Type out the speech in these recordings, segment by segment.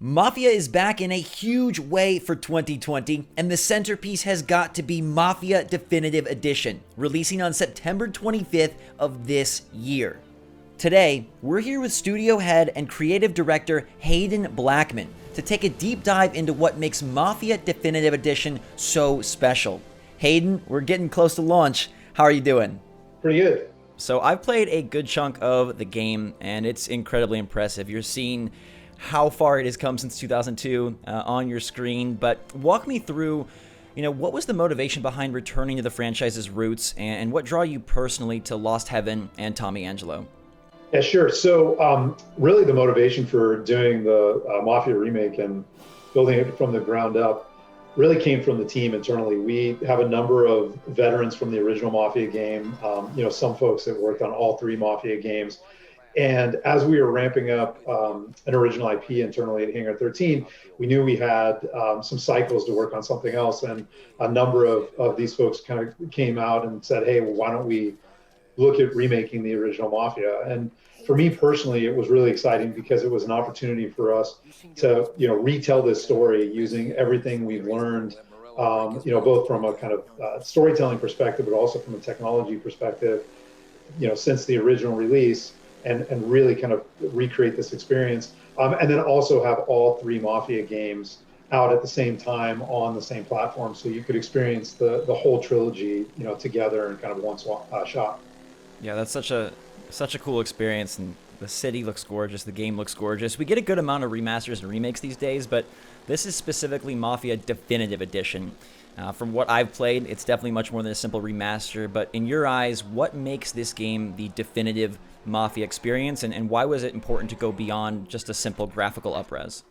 Mafia is back in a huge way for 2020, and the centerpiece has got to be Mafia Definitive Edition, releasing on September 25th of this year. Today, we're here with studio head and creative director Hayden Blackman to take a deep dive into what makes Mafia Definitive Edition so special. Hayden, we're getting close to launch. How are you doing? Pretty good. So I've played a good chunk of the game, and it's incredibly impressive. You're seeing how far it has come since 2002 on your screen, but walk me through, what was the motivation behind returning to the franchise's roots, and what draw you personally to Lost Heaven and Tommy Angelo? Yeah, sure. So really the motivation for doing the Mafia remake and building it from the ground up really came from the team internally. We have a number of veterans from the original Mafia game, some folks that worked on all three Mafia games. And as we were ramping up an original IP internally at Hangar 13, we knew we had some cycles to work on something else. And a number of these folks kind of came out and said, hey, well, why don't we look at remaking the original Mafia? And for me personally, it was really exciting because it was an opportunity for us to, retell this story using everything we've learned, both from a kind of storytelling perspective, but also from a technology perspective, since the original release. And really kind of recreate this experience. And then also have all three Mafia games out at the same time on the same platform. So you could experience the whole trilogy, together in kind of one shot. Yeah, that's such a cool experience. And the city looks gorgeous. The game looks gorgeous. We get a good amount of remasters and remakes these days, but this is specifically Mafia Definitive Edition. From what I've played, it's definitely much more than a simple remaster. But in your eyes, what makes this game the definitive Mafia experience, and why was it important to go beyond just a simple graphical upres?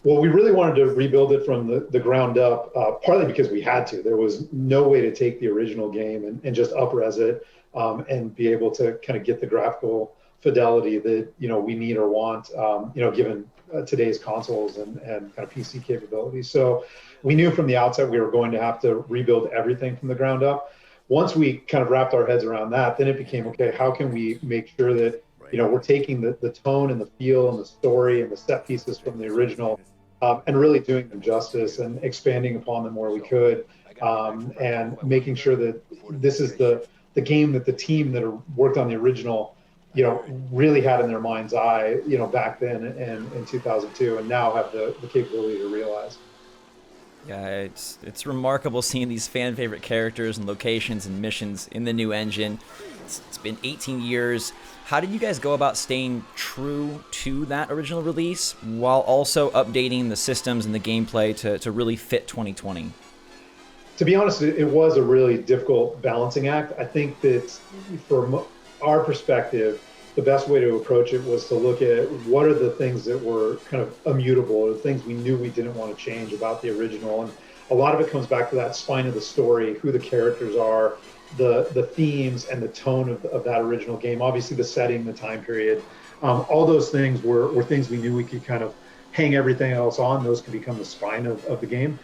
Well, we really wanted to rebuild it from the ground up, partly because we had to. There was no way to take the original game and just upres it and be able to kind of get the graphical fidelity that we need or want, given today's consoles and kind of PC capabilities. So we knew from the outset we were going to have to rebuild everything from the ground up. Once we kind of wrapped our heads around that, then it became, okay, how can we make sure that, we're taking the tone and the feel and the story and the set pieces from the original and really doing them justice and expanding upon them where we could, and making sure that this is the game that the team that worked on the original, really had in their mind's eye, back then in 2002, and now have the capability to realize. Yeah, it's remarkable seeing these fan favorite characters and locations and missions in the new engine. It's been 18 years. How did you guys go about staying true to that original release while also updating the systems and the gameplay to really fit 2020? To be honest, it was a really difficult balancing act. I think that from our perspective, the best way to approach it was to look at what are the things that were kind of immutable, or the things we knew we didn't want to change about the original. And a lot of it comes back to that spine of the story, who the characters are, the themes and the tone of that original game. Obviously the setting, the time period, all those things were things we knew we could kind of hang everything else on. Those could become the spine of the game.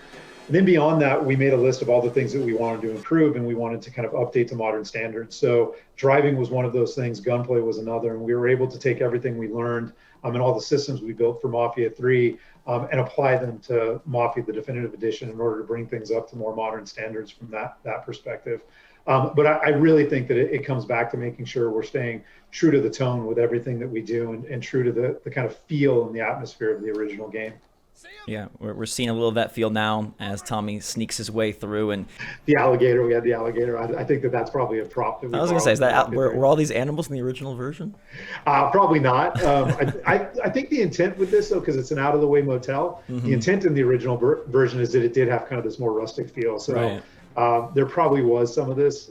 And then beyond that, we made a list of all the things that we wanted to improve, and we wanted to kind of update to modern standards. So driving was one of those things, gunplay was another, and we were able to take everything we learned and all the systems we built for Mafia 3 and apply them to Mafia, the Definitive Edition, in order to bring things up to more modern standards from that perspective. But I really think that it comes back to making sure we're staying true to the tone with everything that we do, and true to the kind of feel and the atmosphere of the original game. Yeah, we're seeing a little of that feel now as Tommy sneaks his way through. And the alligator, we had the alligator. I think that's probably a prop. That I was going to say, is that were all these animals in the original version? Probably not. I think the intent with this, though, because it's an out-of-the-way motel, the intent in the original version is that it did have kind of this more rustic feel. So right. There probably was some of this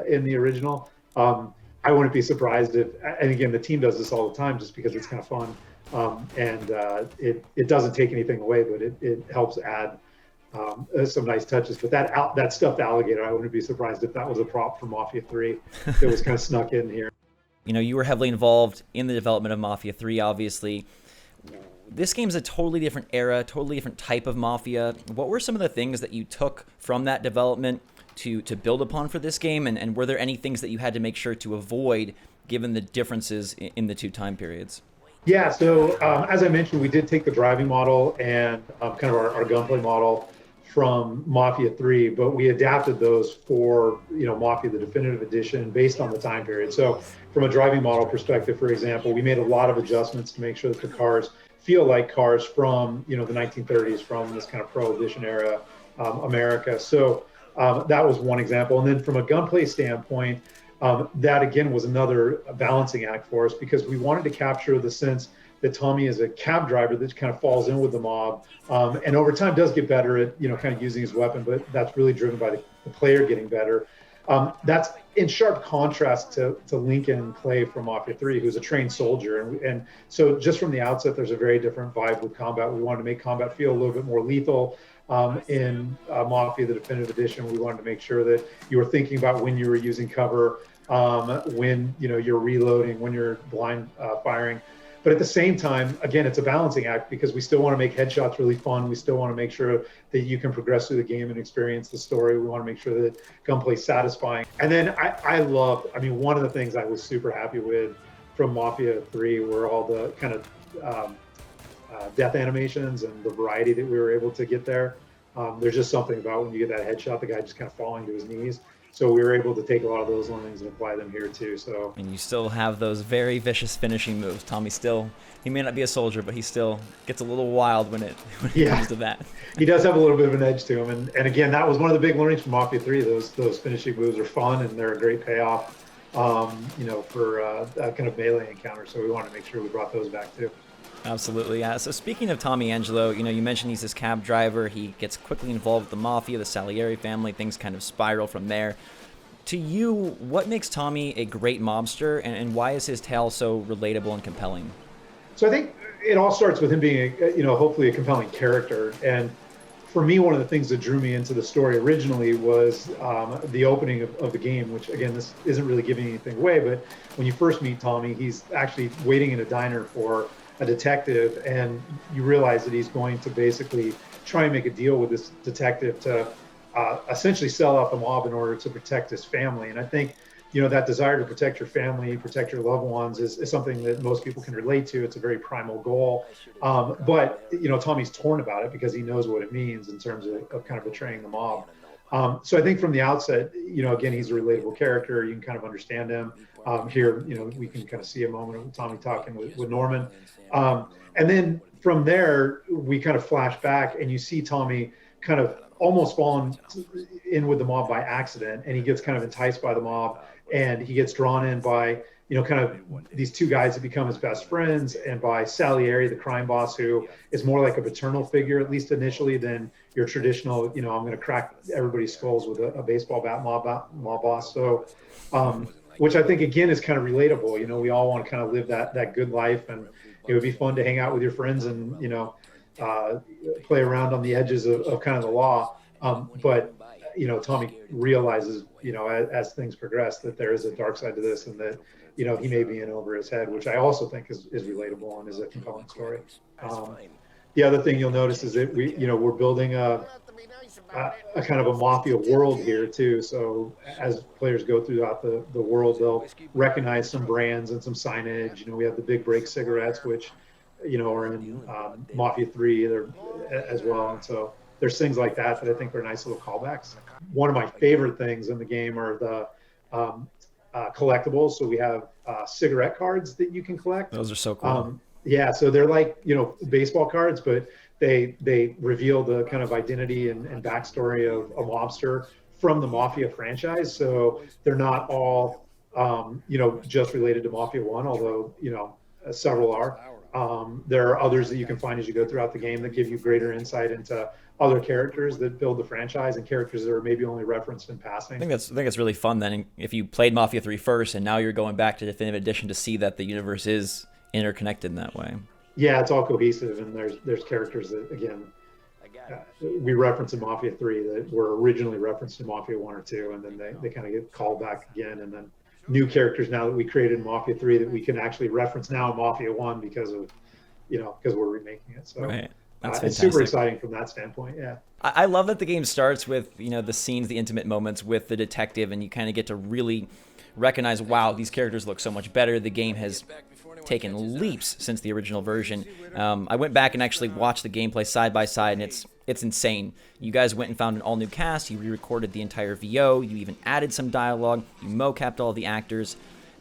in the original. I wouldn't be surprised if, and again, the team does this all the time just because it's kind of fun. It doesn't take anything away, but it helps add some nice touches. But that stuffed alligator, I wouldn't be surprised if that was a prop from Mafia 3 that was kind of snuck in here. You were heavily involved in the development of Mafia 3, obviously. This game's a totally different era, totally different type of Mafia. What were some of the things that you took from that development to build upon for this game? And were there any things that you had to make sure to avoid given the differences in the two time periods? Yeah, so as I mentioned, we did take the driving model and kind of our gunplay model from Mafia 3, but we adapted those for, Mafia, the definitive edition, based on the time period. So from a driving model perspective, for example, we made a lot of adjustments to make sure that the cars feel like cars from, the 1930s, from this kind of Prohibition era America. So that was one example. And then from a gunplay standpoint, that again was another balancing act for us, because we wanted to capture the sense that Tommy is a cab driver that kind of falls in with the mob, and over time does get better at kind of using his weapon, but that's really driven by the player getting better. That's in sharp contrast to Lincoln Clay from Mafia 3, who's a trained soldier. And so just from the outset, there's a very different vibe with combat. We wanted to make combat feel a little bit more lethal. In Mafia, the definitive edition, we wanted to make sure that you were thinking about when you were using cover, when you're reloading, when you're blind firing. But at the same time, again, it's a balancing act, because we still want to make headshots really fun. We still want to make sure that you can progress through the game and experience the story. We want to make sure that gunplay is satisfying. And then one of the things I was super happy with from Mafia 3 were all the kind of death animations and the variety that we were able to get there. There's just something about when you get that headshot, the guy just kind of falling to his knees. So we were able to take a lot of those learnings and apply them here too. So, And you still have those very vicious finishing moves. Tommy he may not be a soldier, but he still gets a little wild when it comes to that. He does have a little bit of an edge to him. And again, that was one of the big learnings from Mafia 3. Those finishing moves are fun, and they're a great payoff, for that kind of melee encounter. So we wanted to make sure we brought those back too. Absolutely, yeah. So speaking of Tommy Angelo, you mentioned he's this cab driver. He gets quickly involved with the Mafia, the Salieri family. Things kind of spiral from there. To you, what makes Tommy a great mobster, and why is his tale so relatable and compelling? So I think it all starts with him being, hopefully a compelling character. And for me, one of the things that drew me into the story originally was the opening of the game, which, again, this isn't really giving anything away, but when you first meet Tommy, he's actually waiting in a diner for a detective, and you realize that he's going to basically try and make a deal with this detective to essentially sell out the mob in order to protect his family. And I think, that desire to protect your family, protect your loved ones is something that most people can relate to. It's a very primal goal. But Tommy's torn about it, because he knows what it means in terms of kind of betraying the mob. So I think from the outset, again, he's a relatable character. You can kind of understand him. Here, we can kind of see a moment of Tommy talking with Norman. And then from there, we kind of flash back, and you see Tommy kind of almost falling in with the mob by accident, and he gets kind of enticed by the mob, and he gets drawn in by kind of these two guys that become his best friends, and by Salieri, the crime boss, who is more like a paternal figure, at least initially, than your traditional, I'm going to crack everybody's skulls with a baseball bat mob boss. So, which I think, again, is kind of relatable. We all want to kind of live that good life, and it would be fun to hang out with your friends and, play around on the edges of kind of the law. But Tommy realizes, as things progress, that there is a dark side to this, and that, he may be in over his head, which I also think is relatable and is a compelling story. The other thing you'll notice is that we're building a kind of a mafia world here too. So as players go throughout the world, they'll recognize some brands and some signage. We have the Big Break cigarettes, which are in Mafia 3 as well. And so there's things like that I think are nice little callbacks. One of my favorite things in the game are the collectibles. So we have cigarette cards that you can collect. Those are so cool. Yeah, so they're like, baseball cards, but they reveal the kind of identity and backstory of a mobster from the Mafia franchise. So they're not all, just related to Mafia 1, although, several are. There are others that you can find as you go throughout the game that give you greater insight into other characters that build the franchise, and characters that are maybe only referenced in passing. I think that's really fun then, if you played Mafia 3 first and now you're going back to Definitive Edition to see that the universe is interconnected in that way. Yeah, it's all cohesive, and there's characters that, again, we reference in Mafia 3 that were originally referenced in Mafia 1 or 2, and then they kind of get called back again, and then new characters now that we created in Mafia 3 that we can actually reference now in Mafia 1 because we're remaking it. So right. It's super exciting from that standpoint. Yeah. I love that the game starts with, the scenes, the intimate moments with the detective, and you kind of get to really recognize, wow, these characters look so much better. The game has taken leaps since the original version. I went back and actually watched the gameplay side by side, and it's insane. You guys went and found an all-new cast, you re-recorded the entire VO, you even added some dialogue, you mocapped all the actors.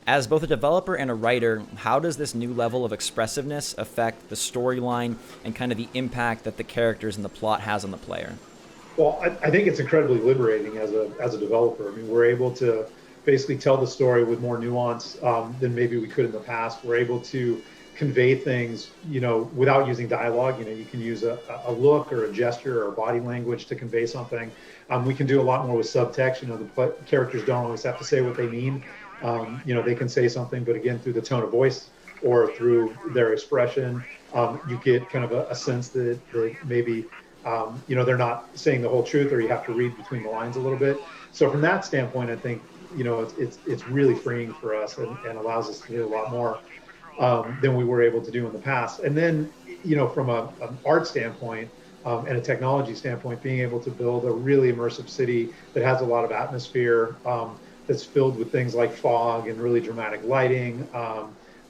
As both a developer and a writer, how does this new level of expressiveness affect the storyline and kind of the impact that the characters and the plot has on the player? Well, I think it's incredibly liberating as a developer. I mean, we're able to basically tell the story with more nuance than maybe we could in the past. We're able to convey things, without using dialogue. You can use a look or a gesture or body language to convey something. We can do a lot more with subtext. The characters don't always have to say what they mean. They can say something, but again, through the tone of voice or through their expression, you get kind of a sense that maybe, they're not saying the whole truth, or you have to read between the lines a little bit. So from that standpoint, I think, it's really freeing for us and allows us to do a lot more than we were able to do in the past. And then, from an art standpoint and a technology standpoint, being able to build a really immersive city that has a lot of atmosphere, that's filled with things like fog and really dramatic lighting,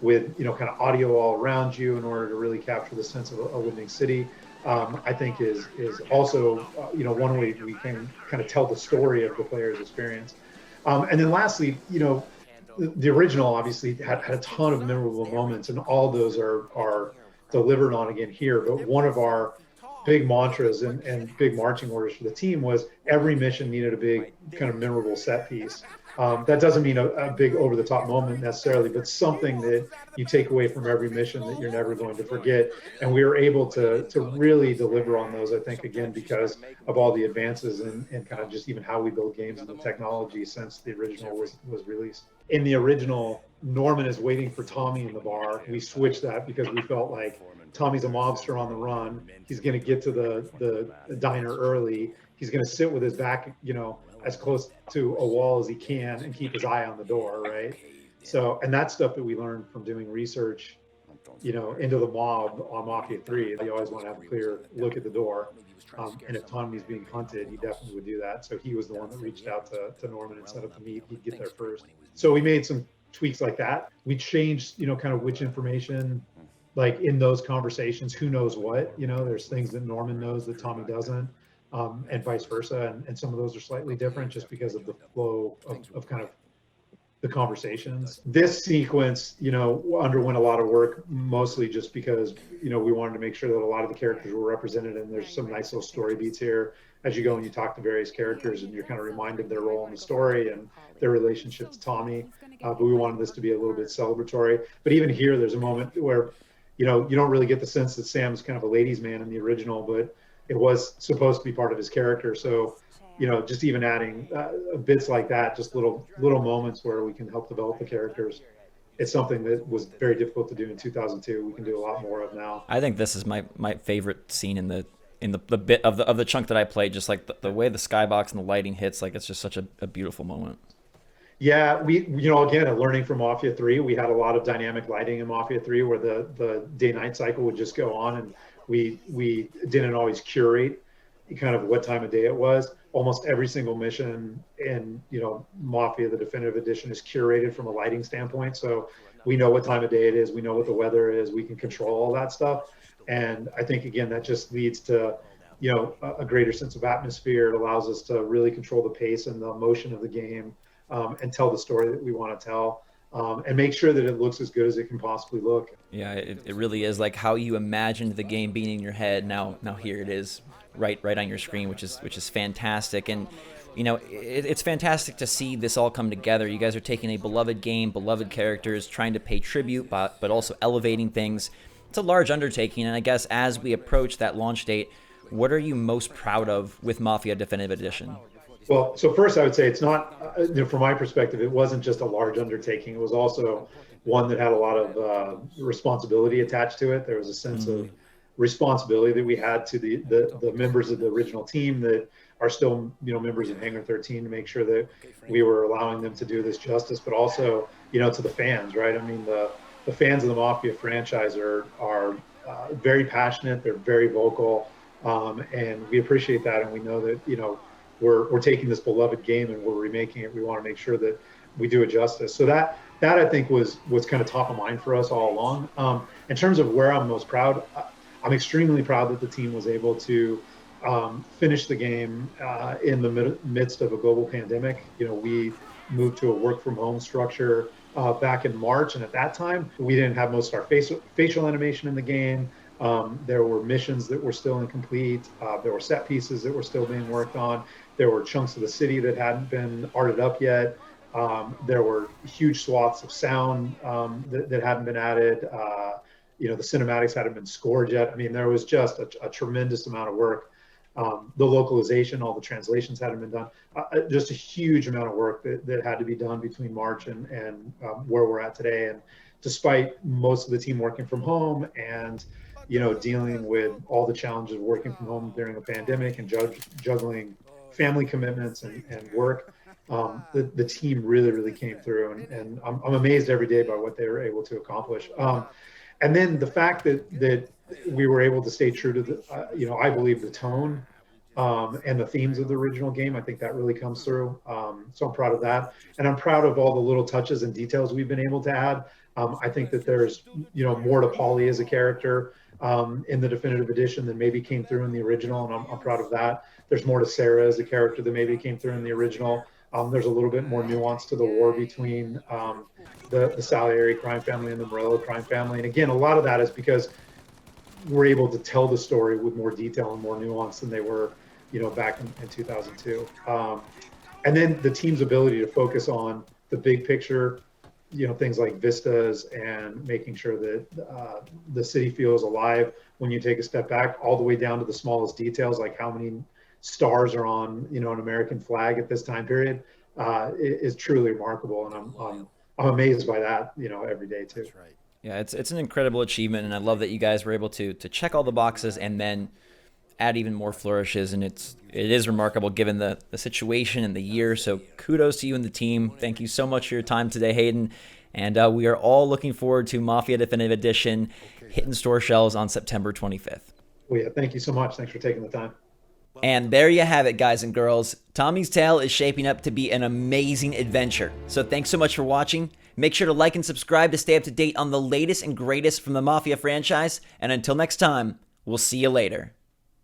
with kind of audio all around you in order to really capture the sense of a living city. I think is also one way we can kind of tell the story of the player's experience. And then lastly, the original obviously had a ton of memorable moments, and all of those are delivered on again here. But one of our big mantras and big marching orders for the team was every mission needed a big kind of memorable set piece. That doesn't mean a big over-the-top moment necessarily, but something that you take away from every mission that you're never going to forget. And we were able to really deliver on those, I think, again, because of all the advances and kind of just even how we build games and the technology since the original was released. In the original, Norman is waiting for Tommy in the bar. We switched that because we felt like Tommy's a mobster on the run. He's going to get to the diner early. He's going to sit with his back, as close to a wall as he can and keep his eye on the door, right? So, and that's stuff that we learned from doing research, into the mob on Mafia 3. You always want to have a clear look at the door. And if Tommy's being hunted, he definitely would do that. So he was the one that reached out to Norman and set up the meet. He'd get there first. So we made some tweaks like that. We changed, kind of which information, like in those conversations, who knows what, there's things that Norman knows that Tommy doesn't. And vice versa. And some of those are slightly different just because of the flow of kind of the conversations. This sequence, underwent a lot of work, mostly just because, we wanted to make sure that a lot of the characters were represented, and there's some nice little story beats here as you go and you talk to various characters and you're kind of reminded their role in the story and their relationship to Tommy. But we wanted this to be a little bit celebratory. But even here, there's a moment where, you don't really get the sense that Sam's kind of a ladies' man in the original, but it was supposed to be part of his character. So, just even adding bits like that, just little moments where we can help develop the characters. It's something that was very difficult to do in 2002. We can do a lot more of now. I think this is my favorite scene in the bit of the chunk that I played. Just like the way the skybox and the lighting hits, like it's just such a beautiful moment. Yeah, we again, learning from Mafia 3, we had a lot of dynamic lighting in Mafia 3 where the day-night cycle would just go on, and we didn't always curate kind of what time of day it was. Almost every single mission in Mafia, the definitive edition, is curated from a lighting standpoint. So we know what time of day it is, we know what the weather is, we can control all that stuff. And I think again that just leads to a greater sense of atmosphere. It allows us to really control the pace and the emotion of the game, and tell the story that we want to tell. And make sure that it looks as good as it can possibly look. Yeah, it really is like how you imagined the game being in your head. Now here it is, right on your screen, which is fantastic. And it's fantastic to see this all come together. You guys are taking a beloved game, beloved characters, trying to pay tribute, but also elevating things. It's a large undertaking, and I guess as we approach that launch date, what are you most proud of with Mafia Definitive Edition? Well, so first I would say it's not, from my perspective, it wasn't just a large undertaking. It was also one that had a lot of responsibility attached to it. There was a sense of responsibility that we had to the members of the original team that are still, members of Hangar 13, to make sure that we were allowing them to do this justice, but also, to the fans, right? I mean, the fans of the Mafia franchise are very passionate. They're very vocal, and we appreciate that. And we know that, we're taking this beloved game and we're remaking it. We want to make sure that we do it justice. So that that I think was kind of top of mind for us all along. In terms of where I'm most proud, I'm extremely proud that the team was able to finish the game in the midst of a global pandemic. You know, we moved to a work from home structure back in March, and at that time, we didn't have most of our facial animation in the game. There were missions that were still incomplete. There were set pieces that were still being worked on. There were chunks of the city that hadn't been arted up yet. There were huge swaths of sound that hadn't been added. You know, the cinematics hadn't been scored yet. I mean, there was just a tremendous amount of work. The localization, all the translations hadn't been done. Just a huge amount of work that had to be done between March and where we're at today. And despite most of the team working from home and, you know, dealing with all the challenges of working from home during a pandemic and juggling family commitments and work, the team really came through. And I'm amazed every day by what they were able to accomplish. And then the fact that we were able to stay true to the, you know, I believe the tone and the themes of the original game. I think that really comes through. So I'm proud of that. And I'm proud of all the little touches and details we've been able to add. I think that there's, you know, more to Polly as a character in the definitive edition than maybe came through in the original. And I'm proud of that. There's more to Sarah as a character than maybe came through in the original. There's a little bit more nuance to the war between the Salieri crime family and the Morello crime family. And again, a lot of that is because we're able to tell the story with more detail and more nuance than they were, you know, back in 2002. And then the team's ability to focus on the big picture, you know, things like vistas and making sure that the city feels alive when you take a step back, all the way down to the smallest details, like how many stars are on, you know, an American flag at this time period, is truly remarkable. And I'm amazed by that, you know, every day too. That's right. Yeah, it's an incredible achievement, and I love that you guys were able to check all the boxes and then add even more flourishes, and it is remarkable given the situation and the year. So kudos to you and the team. Thank you so much for your time today, Hayden. And we are all looking forward to Mafia Definitive Edition hitting store shelves on September 25th. Well, yeah, thank you so much. Thanks for taking the time. And there you have it, guys and girls. Tommy's Tale is shaping up to be an amazing adventure. So thanks so much for watching. Make sure to like and subscribe to stay up to date on the latest and greatest from the Mafia franchise. And until next time, we'll see you later.